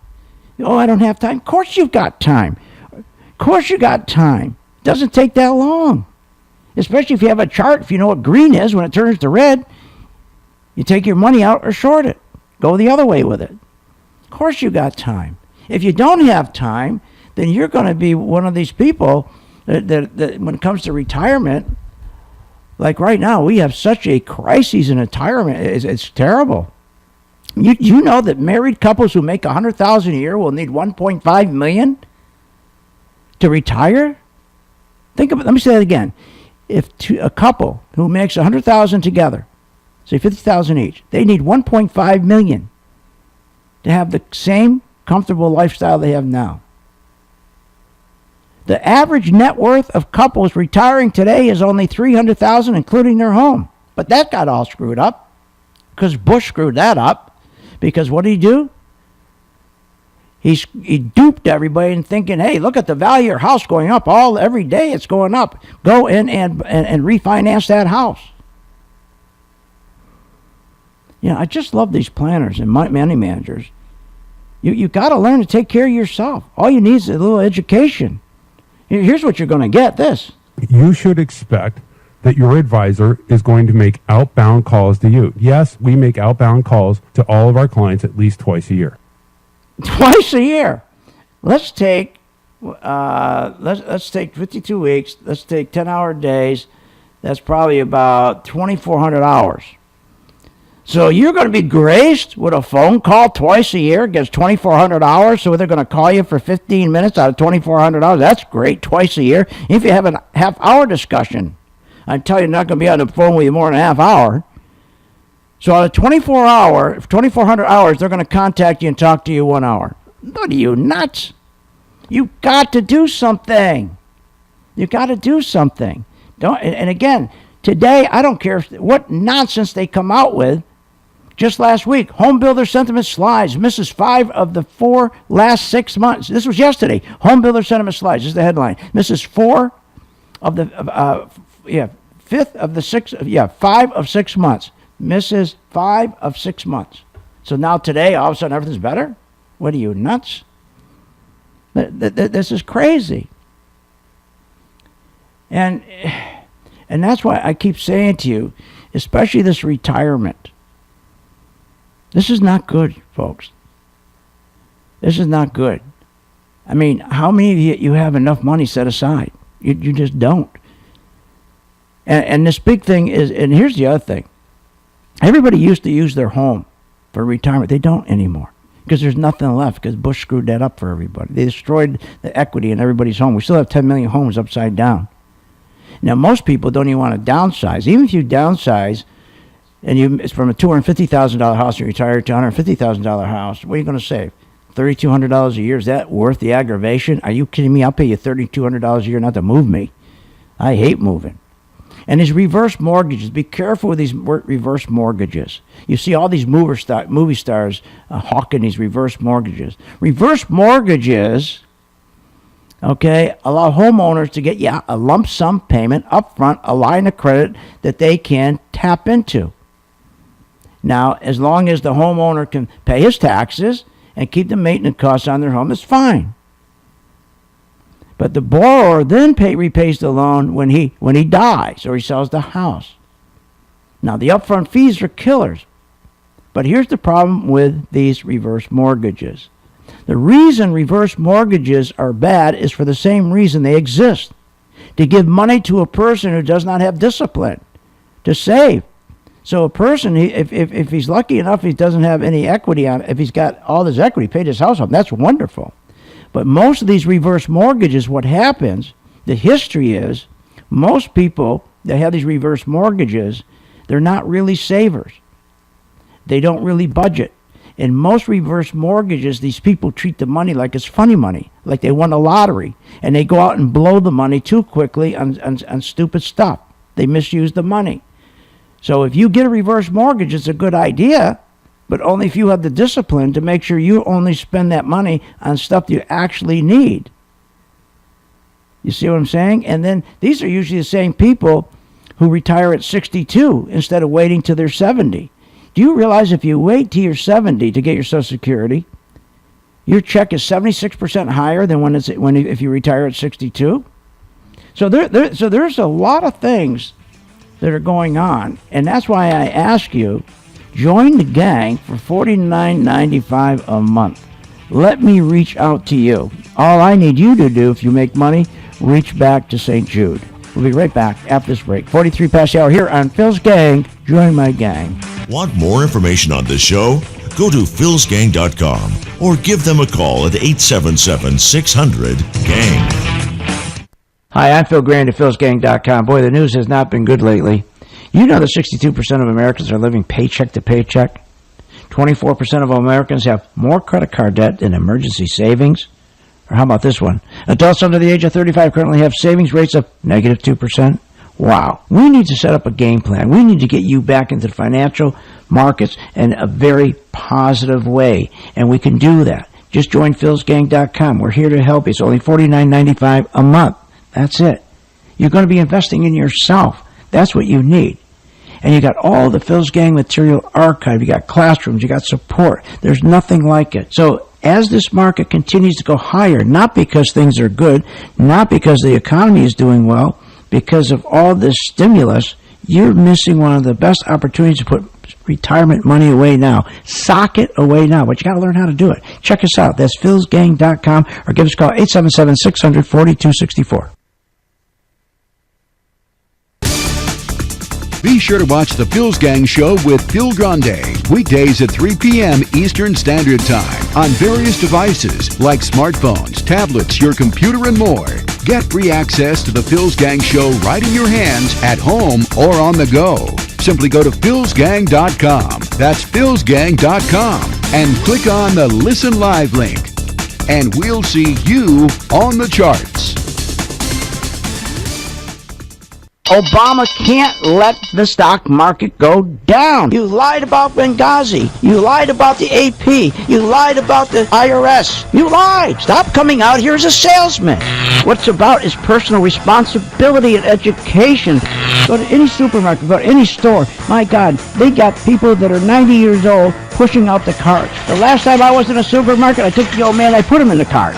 Oh, I don't have time. Of course you've got time. Of course you got time. It doesn't take that long. Especially if you have a chart, if you know what green is when it turns to red, you take your money out or short it. Go the other way with it. Of course you got time. If you don't have time, then you're going to be one of these people that when it comes to retirement, like right now, we have such a crisis in retirement. It's terrible. You know that married couples who make $100,000 a year will need $1.5 million to retire? Think about. Let me say that again. If a couple who makes $100,000 together, say $50,000 each, they need $1.5 million to have the same comfortable lifestyle they have now. The average net worth of couples retiring today is only $300,000, including their home. But that got all screwed up because Bush screwed that up. Because what did he do? He duped everybody into thinking, hey, look at the value of your house going up. Every day it's going up. Go in and refinance that house. I just love these planners and money managers. You got to learn to take care of yourself. All you need is a little education. Here's what you're going to get, this. You should expect that your advisor is going to make outbound calls to you. Yes, we make outbound calls to all of our clients at least twice a year. Twice a year. Let's take 52 weeks. Let's take 10-hour days. That's probably about 2,400 hours. So you're going to be graced with a phone call twice a year, gets 2,400 hours, so they're going to call you for 15 minutes out of 2,400 hours. That's great, twice a year. If you have a half-hour discussion, I tell you, you're not going to be on the phone with you more than a half hour. So out of 2,400 hours, they're going to contact you and talk to you 1 hour. What are you, nuts? You've got to do something. You've got to do something. And again, today, I don't care what nonsense they come out with. Just last week, home builder sentiment slides, misses 5 of the 4 last 6 months. This was yesterday. Home builder sentiment slides. This is the headline. Misses 5 of the 6 months. Misses 5 of 6 months. So now today, all of a sudden, everything's better? What are you, nuts? This is crazy. And that's why I keep saying to you, especially this retirement. This is not good, folks. This is not good. I mean, how many of you have enough money set aside? You just don't. And this big thing is, and here's the other thing. Everybody used to use their home for retirement. They don't anymore because there's nothing left because Bush screwed that up for everybody. They destroyed the equity in everybody's home. We still have 10 million homes upside down. Now, most people don't even want to downsize. Even if you downsize and it's from a $250,000 house you retire to a $150,000 house, what are you going to save? $3,200 a year? Is that worth the aggravation? Are you kidding me? I'll pay you $3,200 a year not to move me. I hate moving. And these reverse mortgages, be careful with these reverse mortgages. You see all these movie stars hawking these reverse mortgages. Reverse mortgages, okay, allow homeowners to get a lump sum payment up front, a line of credit that they can tap into. Now, as long as the homeowner can pay his taxes and keep the maintenance costs on their home, it's fine. But the borrower then repays the loan when he dies or he sells the house. Now, the upfront fees are killers. But here's the problem with these reverse mortgages. The reason reverse mortgages are bad is for the same reason they exist. To give money to a person who does not have discipline. To save. So a person, if he's lucky enough, he doesn't have any equity on it. If he's got all his equity, paid his house off, that's wonderful. But most of these reverse mortgages, what happens, the history is, most people that have these reverse mortgages, they're not really savers. They don't really budget. In most reverse mortgages, these people treat the money like it's funny money, like they won a lottery, and they go out and blow the money too quickly on stupid stuff. They misuse the money. So if you get a reverse mortgage, it's a good idea, but only if you have the discipline to make sure you only spend that money on stuff you actually need. You see what I'm saying? And then these are usually the same people who retire at 62 instead of waiting till they're 70. Do you realize if you wait till you're 70 to get your Social Security, your check is 76% higher than if you retire at 62? So there's a lot of things that are going on, and that's why I ask you, join the gang for $49.95 a month. Let me reach out to you. All I need you to do, if you make money, reach back to St. Jude. We'll be right back after this break. 43 past the hour here on Phil's Gang. Join my gang. Want more information on this show? Go to philsgang.com or give them a call at 877-600-GANG. Hi, I'm Phil Grande at philsgang.com. Boy, the news has not been good lately. You know that 62% of Americans are living paycheck to paycheck? 24% of Americans have more credit card debt than emergency savings? Or how about this one? Adults under the age of 35 currently have savings rates of negative 2%. Wow. We need to set up a game plan. We need to get you back into the financial markets in a very positive way. And we can do that. Just join philsgang.com. We're here to help you. It's only $49.95 a month. That's it. You're going to be investing in yourself. That's what you need. And you got all the Phil's Gang material archived. You got classrooms. You got support. There's nothing like it. So as this market continues to go higher, not because things are good, not because the economy is doing well, because of all this stimulus, you're missing one of the best opportunities to put retirement money away now. Sock it away now, but you got to learn how to do it. Check us out. That's philsgang.com, or give us a call 877-600-4264. Be sure to watch the Phil's Gang Show with Phil Grande, weekdays at 3 p.m. Eastern Standard Time on various devices like smartphones, tablets, your computer, and more. Get free access to the Phil's Gang Show right in your hands at home or on the go. Simply go to philsgang.com. That's philsgang.com and click on the Listen Live link. And we'll see you on the charts. Obama can't let the stock market go down. You lied about Benghazi. You lied about the AP. You lied about the IRS. You lied. Stop coming out here as a salesman. What's about is personal responsibility and education. Go to any supermarket, go to any store. My God, they got people that are 90 years old pushing out the carts. The last time I was in a supermarket, I took the old man, I put him in the cart.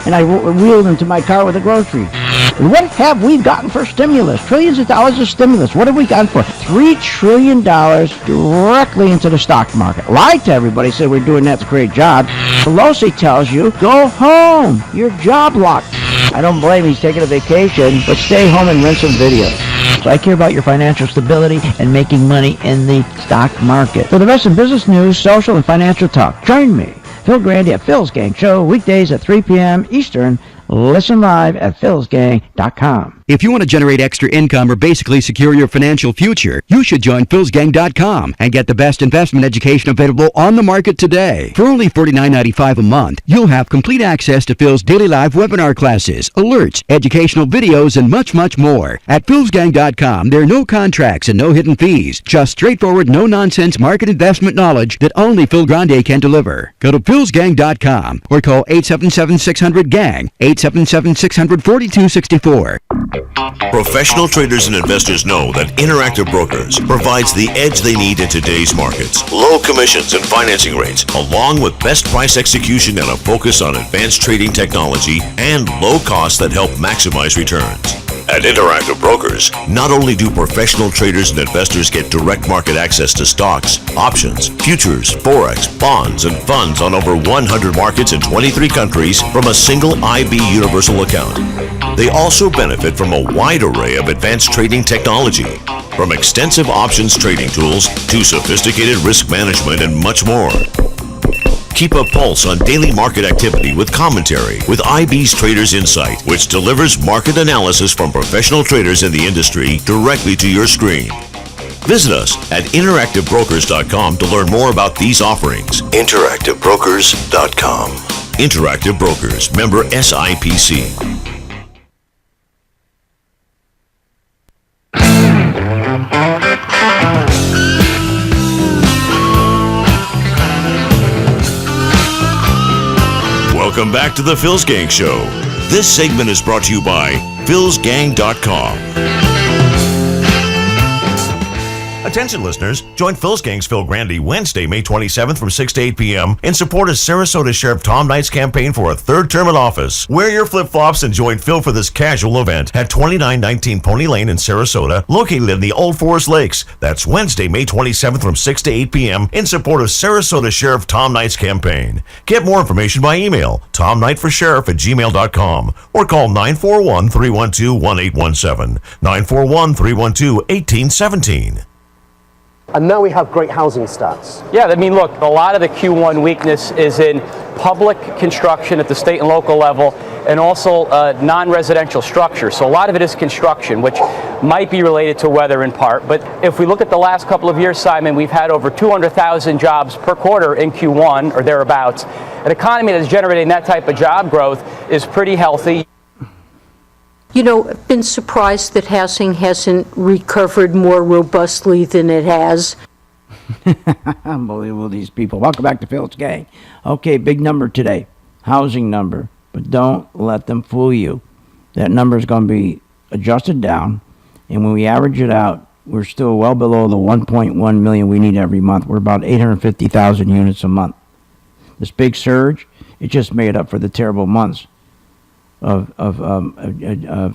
And I wheeled him to my car with the groceries. What have we gotten for stimulus? Trillions of dollars of stimulus. What have we gotten for? $3 trillion directly into the stock market. Lied to everybody, said we're doing that to create jobs. Pelosi tells you, go home. You're job locked. I don't blame him. He's taking a vacation, but stay home and rent some videos. So I care about your financial stability and making money in the stock market. For the best in business news, social, and financial talk, join me, Phil Grande, at Phil's Gang Show, weekdays at 3 p.m. Eastern. Listen live at philsgang.com. If you want to generate extra income or basically secure your financial future, you should join philsgang.com and get the best investment education available on the market today. For only $49.95 a month, you'll have complete access to Phil's daily live webinar classes, alerts, educational videos, and much, much more. At philsgang.com, there are no contracts and no hidden fees, just straightforward, no-nonsense market investment knowledge that only Phil Grande can deliver. Go to philsgang.com or call 877-600-GANG, 877-600-4264. Professional traders and investors know that Interactive Brokers provides the edge they need in today's markets. Low commissions and financing rates, along with best price execution and a focus on advanced trading technology and low costs that help maximize returns. At Interactive Brokers, not only do professional traders and investors get direct market access to stocks, options, futures, forex, bonds, and funds on over 100 markets in 23 countries from a single IB universal account. They also benefit from a wide array of advanced trading technology, from extensive options trading tools to sophisticated risk management and much more. Keep a pulse on daily market activity with commentary with IB's Traders Insight, which delivers market analysis from professional traders in the industry directly to your screen. Visit us at interactivebrokers.com to learn more about these offerings. Interactivebrokers.com. Interactive Brokers, member SIPC. Welcome back to the Phil's Gang Show. This segment is brought to you by philsgang.com. Attention listeners, join Phil's Gang's Phil Grande Wednesday, May 27th from 6 to 8 p.m. in support of Sarasota Sheriff Tom Knight's campaign for a third term in office. Wear your flip-flops and join Phil for this casual event at 2919 Pony Lane in Sarasota, located in the Old Forest Lakes. That's Wednesday, May 27th from 6 to 8 p.m. in support of Sarasota Sheriff Tom Knight's campaign. Get more information by email, tomknightforsheriff@gmail.com, or call 941-312-1817, 941-312-1817. And now we have great housing stats. Yeah, I mean, look, a lot of the Q1 weakness is in public construction at the state and local level and also non-residential structure. So a lot of it is construction, which might be related to weather in part. But if we look at the last couple of years, Simon, we've had over 200,000 jobs per quarter in Q1 or thereabouts. An economy that's generating that type of job growth is pretty healthy. You know, I've been surprised that housing hasn't recovered more robustly than it has. Unbelievable, these people. Welcome back to Phil's Gang. Okay, big number today. Housing number. But don't let them fool you. That number is going to be adjusted down. And when we average it out, we're still well below the 1.1 million we need every month. We're about 850,000 units a month. This big surge, it just made up for the terrible months of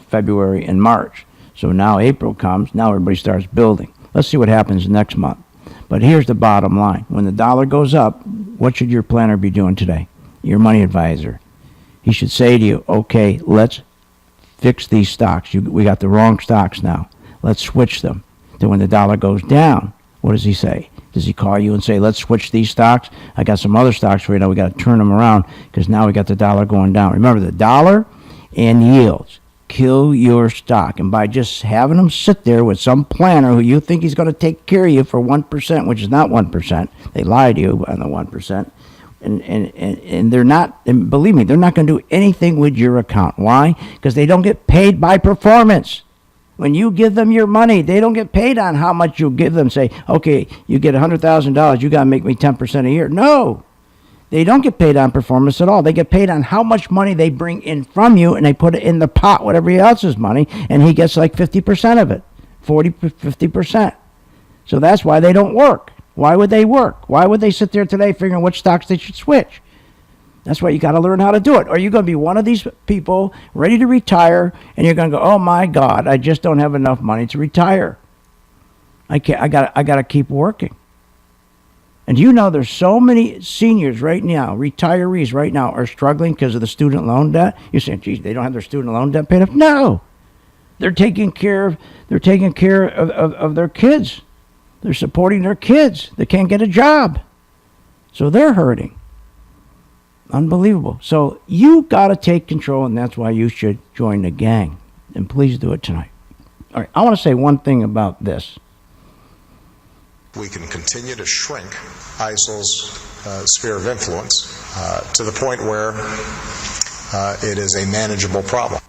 February and March. So now April comes, now everybody starts building. Let's see what happens next month. But here's the bottom line. When the dollar goes up, what should your planner be doing today? Your money advisor. He should say to you, okay, let's fix these stocks. We got the wrong stocks now. Let's switch them. Then when the dollar goes down, what does he say? Does he call you and say, let's switch these stocks? I got some other stocks right now. We got to turn them around because now we got the dollar going down. Remember, the dollar and yields kill your stock. And by just having them sit there with some planner who you think he's going to take care of you for 1%, which is not 1%. They lie to you on the 1%. And they're not, and believe me, they're not going to do anything with your account. Why? Because they don't get paid by performance. When you give them your money, they don't get paid on how much you give them. Say, okay, you get $100,000, you got to make me 10% a year. No, they don't get paid on performance at all. They get paid on how much money they bring in from you, and they put it in the pot with everybody else's money, and he gets like 50% of it, 50%. So that's why they don't work. Why would they work? Why would they sit there today figuring which stocks they should switch? That's why you got to learn how to do it. Or you're going to be one of these people ready to retire, and you're going to go, oh my God, I just don't have enough money to retire. I got to keep working. And you know there's so many seniors right now, retirees right now, are struggling because of the student loan debt. You're saying, geez, they don't have their student loan debt paid off? No. They're taking care of their kids. They're supporting their kids. They can't get a job. So they're hurting. Unbelievable. So you got to take control, and that's why you should join the gang. And please do it tonight. All right, I want to say one thing about this. We can continue to shrink ISIL's sphere of influence to the point where it is a manageable problem.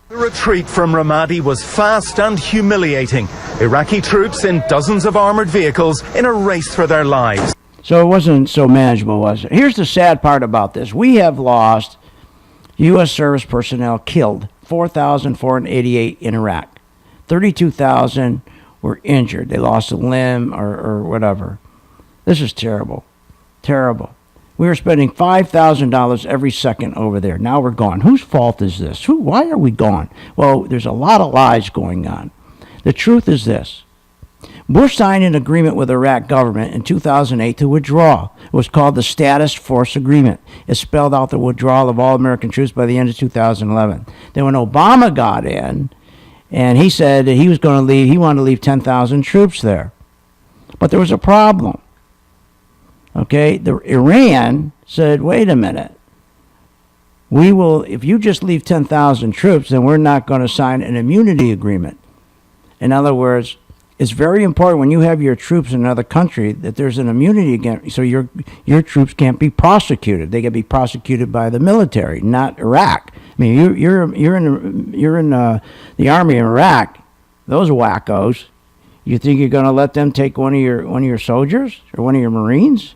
The retreat from Ramadi was fast and humiliating. Iraqi troops in dozens of armored vehicles in a race for their lives. So it wasn't so manageable, was it? Here's the sad part about this. We have lost U.S. service personnel killed, 4,488 in Iraq. 32,000 were injured. They lost a limb or whatever. This is terrible. Terrible. We were spending $5,000 every second over there. Now we're gone. Whose fault is this? Why are we gone? Well, there's a lot of lies going on. The truth is this. Bush signed an agreement with the Iraq government in 2008 to withdraw. It was called the Status Force Agreement. It spelled out the withdrawal of all American troops by the end of 2011. Then when Obama got in, and he said that he was going to leave, he wanted to leave 10,000 troops there. But there was a problem. Okay, Iran said, wait a minute. We will, if you just leave 10,000 troops, then we're not going to sign an immunity agreement. In other words, it's very important when you have your troops in another country that there's an immunity against, so your troops can't be prosecuted. They can be prosecuted by the military, not Iraq. I mean, you're in the army in Iraq. Those wackos. You think you're going to let them take one of your soldiers or one of your Marines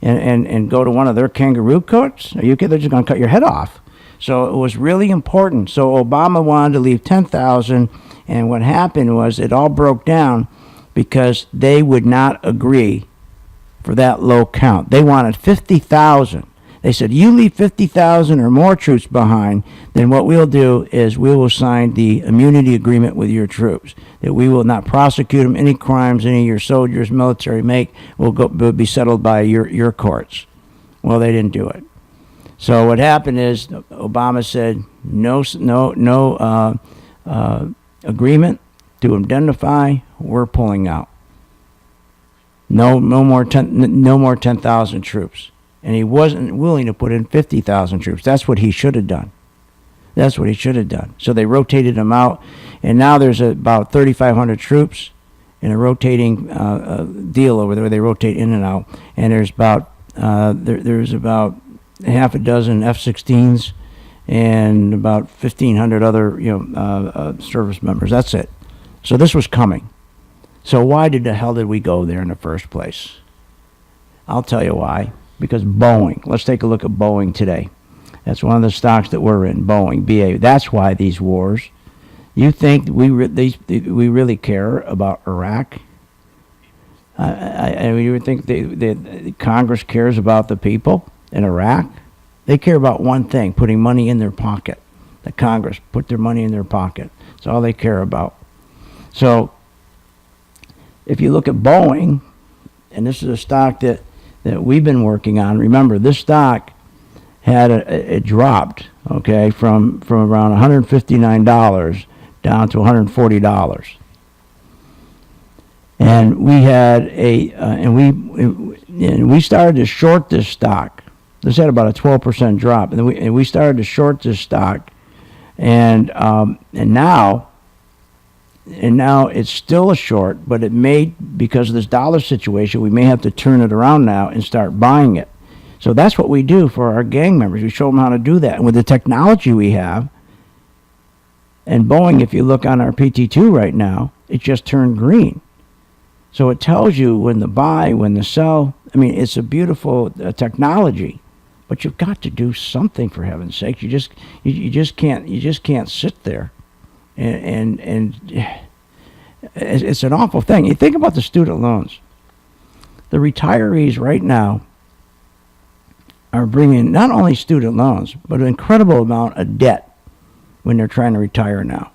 and go to one of their kangaroo courts? Are you kidding? They're just going to cut your head off. So it was really important. So Obama wanted to leave 10,000. And what happened was it all broke down because they would not agree for that low count. They wanted 50,000. They said, you leave 50,000 or more troops behind, then what we'll do is we will sign the immunity agreement with your troops, that we will not prosecute them. Any crimes any of your soldiers, military make will be settled by your courts. Well, they didn't do it. So what happened is Obama said, no agreement to indemnify, we're pulling out. No more 10,000 troops. And he wasn't willing to put in 50,000 troops. That's what he should have done. That's what he should have done. So they rotated them out, and now there's about 3,500 troops in a rotating deal over there. They rotate in and out, and there's about half a dozen F-16s and about 1,500 other service members. That's it. So this was coming. So why the hell did we go there in the first place? I'll tell you why. Because Boeing. Let's take a look at Boeing today. That's one of the stocks that we're in, Boeing, BA. That's why these wars. You think we really care about Iraq? You would think the Congress cares about the people in Iraq? They care about one thing, putting money in their pocket. The Congress put their money in their pocket. That's all they care about. So if you look at Boeing, and this is a stock that we've been working on. Remember, this stock it dropped, okay, from around $159 down to $140, and we had we started to short this stock. This had about a 12% drop, and we started to short this stock, and now it's still a short, but it may, because of this dollar situation, we may have to turn it around now and start buying it. So that's what we do for our gang members. We show them how to do that. And with the technology we have, and Boeing, if you look on our PT2 right now, it just turned green. So it tells you when to buy, when to sell. I mean, it's a beautiful technology, but you've got to do something, for heaven's sake. You just can't sit there. And it's an awful thing. You think about the student loans. The retirees right now are bringing not only student loans, but an incredible amount of debt when they're trying to retire now.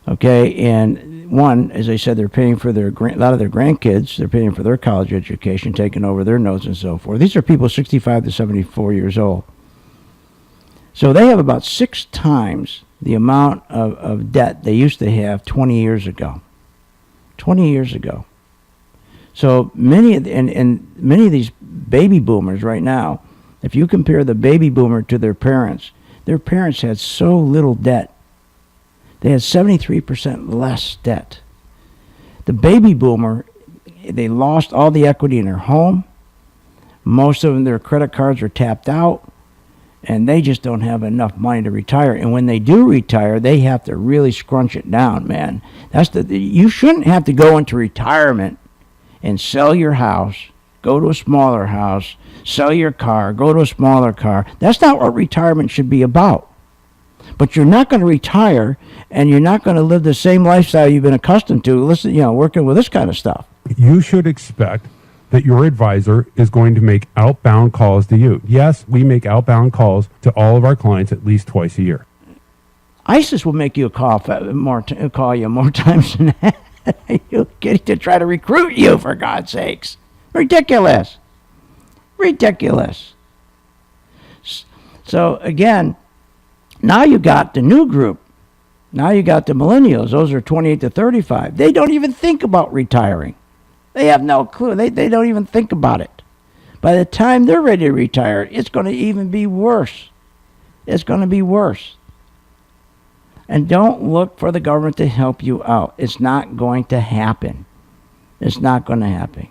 Okay, and one, as I said, they're paying for a lot of their grandkids. They're paying for their college education, taking over their notes and so forth. These are people 65 to 74 years old. So they have about 6 times the amount of debt they used to have 20 years ago. 20 years ago. So many of these baby boomers right now, if you compare the baby boomer to their parents had so little debt. They had 73% less debt. The baby boomer, they lost all the equity in their home. Most of them, their credit cards are tapped out, and they just don't have enough money to retire. And when they do retire, they have to really scrunch it down, man. You shouldn't have to go into retirement and sell your house, go to a smaller house, sell your car, go to a smaller car. That's not what retirement should be about. But you're not going to retire, and you're not going to live the same lifestyle you've been accustomed to, working with this kind of stuff. You should expect that your advisor is going to make outbound calls to you. Yes, we make outbound calls to all of our clients at least twice a year. ISIS will make you call you more times than that. You'll get to try to recruit you, for God's sakes. Ridiculous. So again, now you got the new group. Now you got the millennials. Those are 28 to 35. They don't even think about retiring. They have no clue. They don't even think about it. By the time they're ready to retire, it's going to even be worse. It's going to be worse. And don't look for the government to help you out. It's not going to happen. It's not going to happen.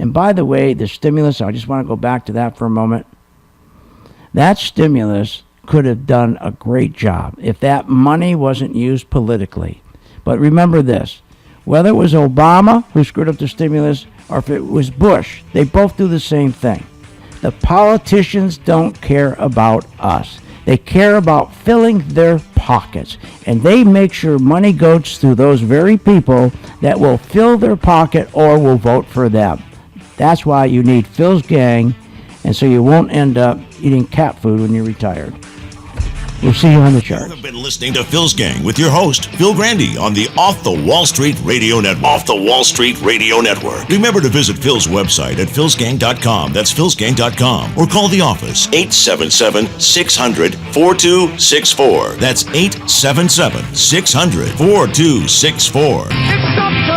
And by the way, the stimulus, I just want to go back to that for a moment. That stimulus could have done a great job if that money wasn't used politically. But remember this, whether it was Obama who screwed up the stimulus or if it was Bush, they both do the same thing. The politicians don't care about us. They care about filling their pockets, and they make sure money goes to those very people that will fill their pocket or will vote for them. That's why you need Phil's Gang, and so you won't end up eating cat food when you're retired. We'll see you on the chart. You have been listening to Phil's Gang with your host, Phil Grande, on the Off the Wall Street Radio Network. Off the Wall Street Radio Network. Remember to visit Phil's website at philsgang.com. That's philsgang.com. Or call the office, 877-600-4264. That's 877-600-4264.